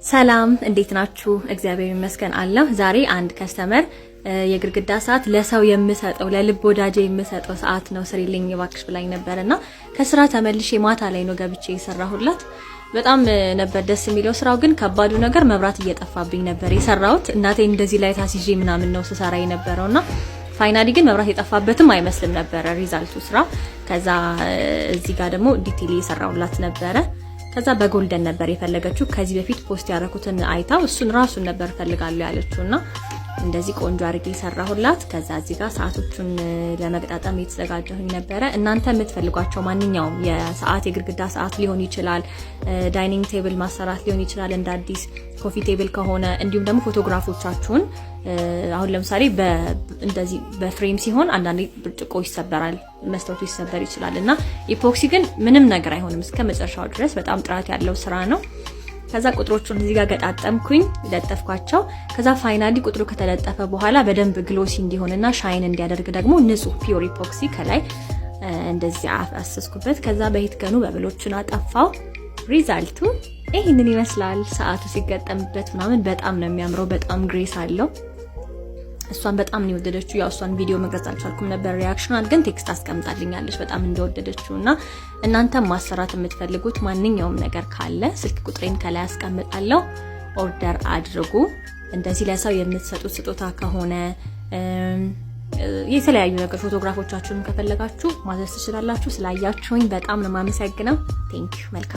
ሰላም እንዴት ናችሁ? እግዚአብሔር ይመስገን አለሁ። ዛሬ አንድ ከስተመር የግድግዳ ሰዓት ለሰው የምሰጠው ለልብ ወዳጄ የምሰጠው ሰዓት ነው ስሪልኝ እባክሽ ብላኝ ነበርና ከስራ ተመልሼ ማታ ላይ ነው ገብቼ የሰራሁላት። በጣም ነበር ደስ የሚለው ስራው። ግን ከባዱ ነገር መብራት እየጠፋብኝ ነበር የሰራሁት። እናቴ እንደዚህ ላይ ታስይዤ ምናምን ነው ስሰራ የነበረውና ፋይናሊ ግን መብራት የጠፋበትም አይመስልም ነበር ሪዛልቱ ስራ። ከዛ እዚህ ጋር ደግሞ ዲቴል እየሰራሁላት ነበረ። ከዛ በጎልደን ነበር የፈለገችው። ከዚህ በፊት ፖስት ያደረኩትን አይታው እሱን ራሱን ነበር ፈልጋለሁ ያለችውና እንደዚህ ቆንጆ አድርጌ ሰራሁላት። ከዛ እዚህ ጋር ሰዓቶቹን ለመገጣጠም እየተዘጋጀሁኝ ነበረ። እናንተ የምትፈልጓቸው ማንኛውም የሰዓት የግድግዳ ሰዓት ሊሆን ይችላል፣ ዳይኒንግ ቴብል ማሰራት ሊሆን ይችላል እንደ አዲስ ኮፊ ቴብል ከሆነ፣ እንዲሁም ደግሞ ፎቶግራፎቻችሁን አሁን ለምሳሌ እንደዚህ በፍሬም ሲሆን አንዳንዴ ብርጭቆ ይሰበራል፣ መስታወቱ ይሰበር ይችላል እና ኢፖክሲ ግን ምንም ነገር አይሆንም እስከ መጨረሻው ድረስ በጣም ጥራት ያለው ስራ ነው። ከዛ ቁጥሮቹን እዚህ ጋር ገጣጠምኩኝ ለጠፍኳቸው። ከዛ ፋይናሊ ቁጥሩ ከተለጠፈ በኋላ በደንብ ግሎሲ እንዲሆንና ሻይን እንዲያደርግ ደግሞ ንጹህ ፒውር ኢፖክሲ ከላይ እንደዚህ አፈሰስኩበት። ከዛ በሂት ገኑ በብሎቹን አጠፋው። ሪዛልቱ ይሄንን ይመስላል። ሰዓቱ ሲገጠምበት ምናምን በጣም ነው የሚያምረው። በጣም ግሬስ አለው። እሷን በጣም ነው የወደደችው። ያው እሷን ቪዲዮ መቅረጽ አልቻልኩም ነበር ሪአክሽኗን፣ ግን ቴክስት አስቀምጣልኛለች በጣም እንደወደደችውና እናንተም ማሰራት የምትፈልጉት ማንኛውም ነገር ካለ ስልክ ቁጥሬን ከላይ አስቀምጣለሁ። ኦርደር አድርጉ። እንደዚህ ለሰው የምትሰጡት ስጦታ ከሆነ የተለያዩ ነገር ፎቶግራፎቻችሁን ከፈለጋችሁ ማዘዝ ትችላላችሁ። ስላያችሁኝ በጣም ነው የማመሰግነው። ቴንክ ዩ። መልካም